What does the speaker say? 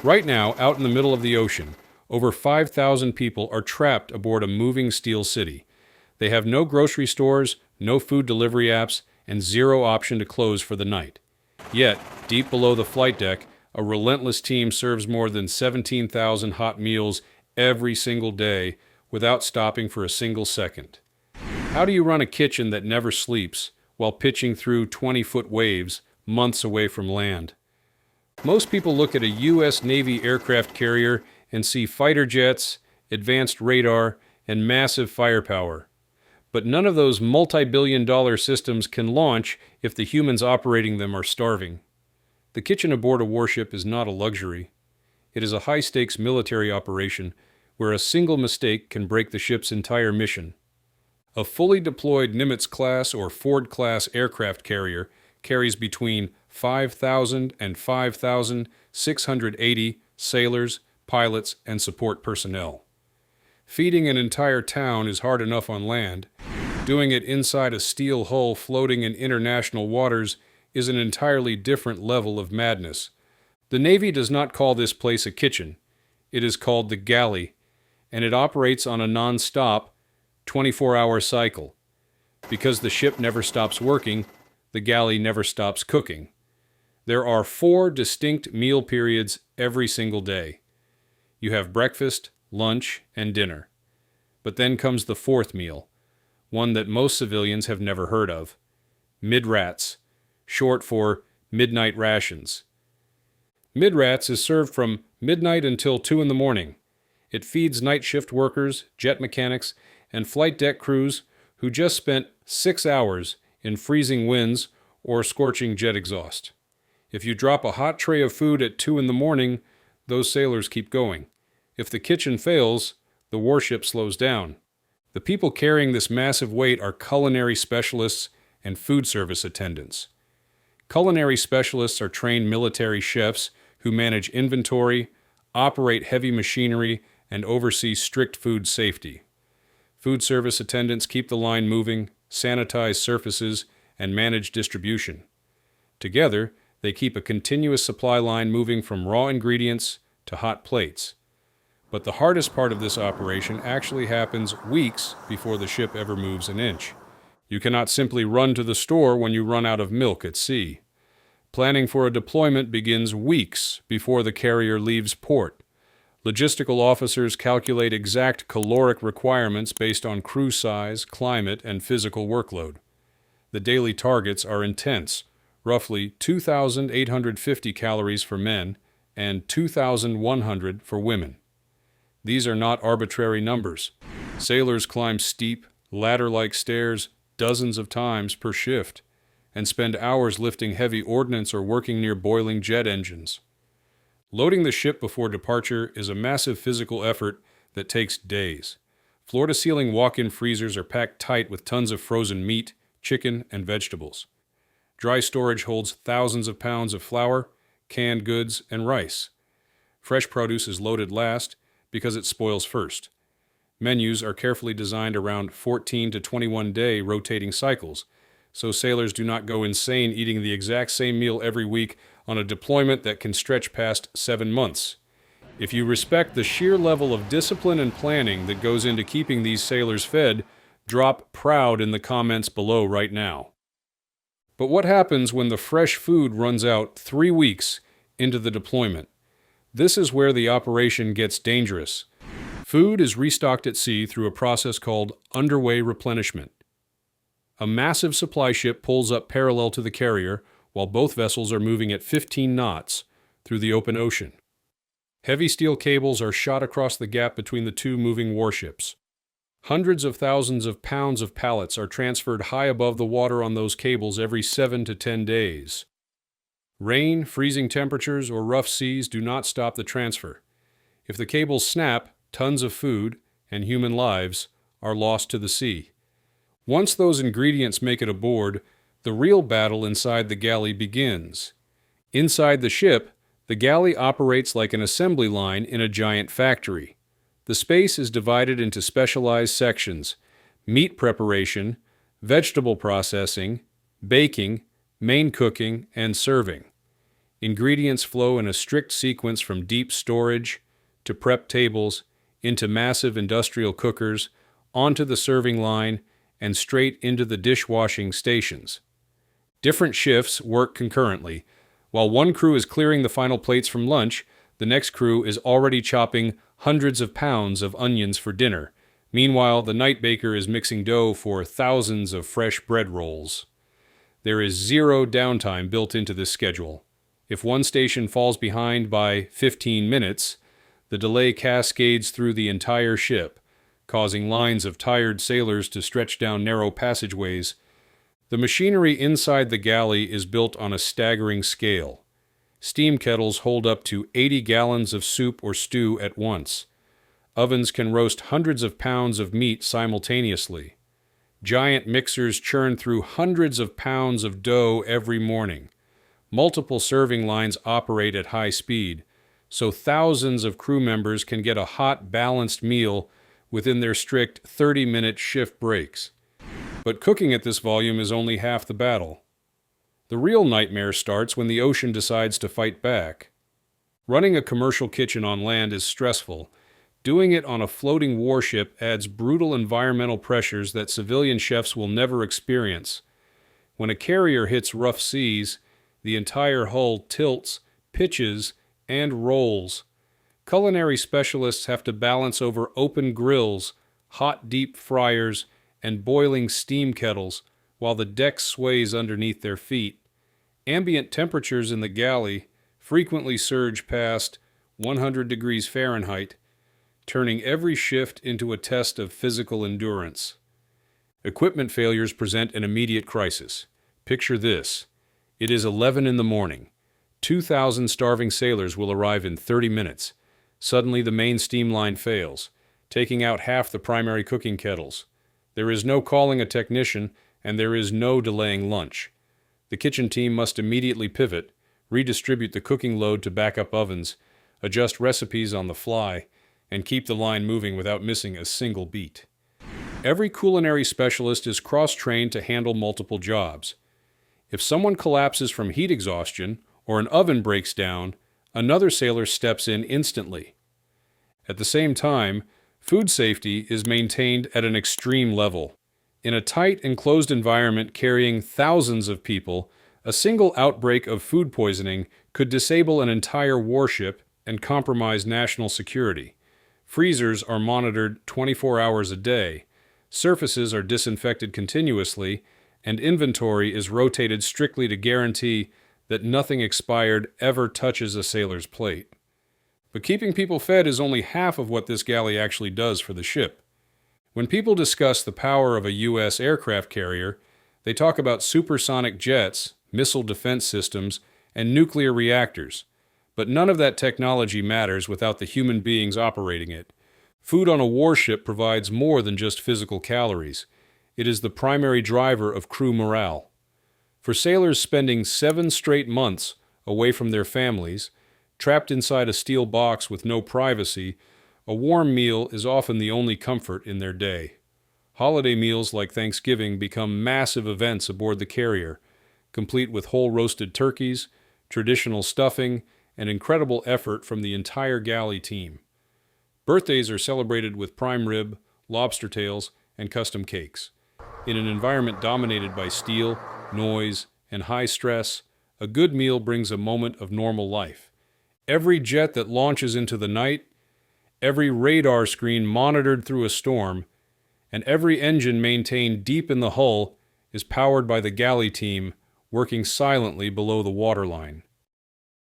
Right now, out in the middle of the ocean, over 5,000 people are trapped aboard a moving steel city. They have no grocery stores, no food delivery apps, and zero option to close for the night. Yet, deep below the flight deck, a relentless team serves more than 17,000 hot meals every single day without stopping for a single second. How do you run a kitchen that never sleeps while pitching through 20-foot waves months away from land? Most people look at a US Navy aircraft carrier and see fighter jets, advanced radar, and massive firepower. But none of those multi-billion-dollar systems can launch if the humans operating them are starving. The kitchen aboard a warship is not a luxury. It is a high-stakes military operation where a single mistake can break the ship's entire mission. A fully deployed Nimitz-class or Ford-class aircraft carrier carries between 5,000 and 5,680 sailors, pilots, and support personnel. Feeding an entire town is hard enough on land. Doing it inside a steel hull floating in international waters is an entirely different level of madness. The Navy does not call this place a kitchen. It is called the galley, and it operates on a non-stop, 24-hour cycle. Because the ship never stops working, the galley never stops cooking. There are 4 distinct meal periods every single day. You have breakfast, lunch, and dinner. But then comes the 4th meal, one that most civilians have never heard of. Mid-rats, short for midnight rations. Mid-rats is served from midnight until 2 in the morning. It feeds night shift workers, jet mechanics, and flight deck crews who just spent 6 hours in freezing winds or scorching jet exhaust. If you drop a hot tray of food at 2 in the morning, those sailors keep going. If the kitchen fails, the warship slows down. The people carrying this massive weight are culinary specialists and food service attendants. Culinary specialists are trained military chefs who manage inventory, operate heavy machinery, and oversee strict food safety. Food service attendants keep the line moving, sanitize surfaces, and manage distribution. Together, they keep a continuous supply line moving from raw ingredients to hot plates. But the hardest part of this operation actually happens weeks before the ship ever moves an inch. You cannot simply run to the store when you run out of milk at sea. Planning for a deployment begins weeks before the carrier leaves port. Logistical officers calculate exact caloric requirements based on crew size, climate, and physical workload. The daily targets are intense, roughly 2,850 calories for men and 2,100 for women. These are not arbitrary numbers. Sailors climb steep, ladder-like stairs dozens of times per shift and spend hours lifting heavy ordnance or working near boiling jet engines. Loading the ship before departure is a massive physical effort that takes days. Floor-to-ceiling walk-in freezers are packed tight with tons of frozen meat, chicken, and vegetables. Dry storage holds thousands of pounds of flour, canned goods, and rice. Fresh produce is loaded last because it spoils first. Menus are carefully designed around 14 to 21-day rotating cycles, so sailors do not go insane eating the exact same meal every week on a deployment that can stretch past 7 months. If you respect the sheer level of discipline and planning that goes into keeping these sailors fed, drop proud in the comments below right now. But what happens when the fresh food runs out 3 weeks into the deployment? This is where the operation gets dangerous. Food is restocked at sea through a process called underway replenishment. A massive supply ship pulls up parallel to the carrier while both vessels are moving at 15 knots through the open ocean. Heavy steel cables are shot across the gap between the 2 moving warships. Hundreds of thousands of pounds of pallets are transferred high above the water on those cables every 7 to 10 days. Rain, freezing temperatures, or rough seas do not stop the transfer. If the cables snap, tons of food and human lives are lost to the sea. Once those ingredients make it aboard, the real battle inside the galley begins. Inside the ship, the galley operates like an assembly line in a giant factory. The space is divided into specialized sections: meat preparation, vegetable processing, baking, main cooking, and serving. Ingredients flow in a strict sequence from deep storage to prep tables, into massive industrial cookers, onto the serving line, and straight into the dishwashing stations. Different shifts work concurrently. While one crew is clearing the final plates from lunch, the next crew is already chopping hundreds of pounds of onions for dinner. Meanwhile, the night baker is mixing dough for thousands of fresh bread rolls. There is zero downtime built into this schedule. If one station falls behind by 15 minutes, the delay cascades through the entire ship, causing lines of tired sailors to stretch down narrow passageways. The machinery inside the galley is built on a staggering scale. Steam kettles hold up to 80 gallons of soup or stew at once. Ovens can roast hundreds of pounds of meat simultaneously. Giant mixers churn through hundreds of pounds of dough every morning. Multiple serving lines operate at high speed, so thousands of crew members can get a hot, balanced meal within their strict 30-minute shift breaks. But cooking at this volume is only half the battle. The real nightmare starts when the ocean decides to fight back. Running a commercial kitchen on land is stressful. Doing it on a floating warship adds brutal environmental pressures that civilian chefs will never experience. When a carrier hits rough seas, the entire hull tilts, pitches, and rolls. Culinary specialists have to balance over open grills, hot deep fryers, and boiling steam kettles, while the deck sways underneath their feet. Ambient temperatures in the galley frequently surge past 100 degrees Fahrenheit, turning every shift into a test of physical endurance. Equipment failures present an immediate crisis. Picture this. It is 11 in the morning. 2,000 starving sailors will arrive in 30 minutes. Suddenly the main steam line fails, taking out half the primary cooking kettles. There is no calling a technician, and there is no delaying lunch. The kitchen team must immediately pivot, redistribute the cooking load to backup ovens, adjust recipes on the fly, and keep the line moving without missing a single beat. Every culinary specialist is cross-trained to handle multiple jobs. If someone collapses from heat exhaustion or an oven breaks down, another sailor steps in instantly. At the same time, food safety is maintained at an extreme level. In a tight, enclosed environment carrying thousands of people, a single outbreak of food poisoning could disable an entire warship and compromise national security. Freezers are monitored 24 hours a day, surfaces are disinfected continuously, and inventory is rotated strictly to guarantee that nothing expired ever touches a sailor's plate. But keeping people fed is only half of what this galley actually does for the ship. When people discuss the power of a U.S. aircraft carrier, they talk about supersonic jets, missile defense systems, and nuclear reactors. But none of that technology matters without the human beings operating it. Food on a warship provides more than just physical calories. It is the primary driver of crew morale. For sailors spending 7 straight months away from their families, trapped inside a steel box with no privacy, a warm meal is often the only comfort in their day. Holiday meals like Thanksgiving become massive events aboard the carrier, complete with whole roasted turkeys, traditional stuffing, and incredible effort from the entire galley team. Birthdays are celebrated with prime rib, lobster tails, and custom cakes. In an environment dominated by steel, noise, and high stress, a good meal brings a moment of normal life. Every jet that launches into the night, every radar screen monitored through a storm, and every engine maintained deep in the hull is powered by the galley team working silently below the waterline.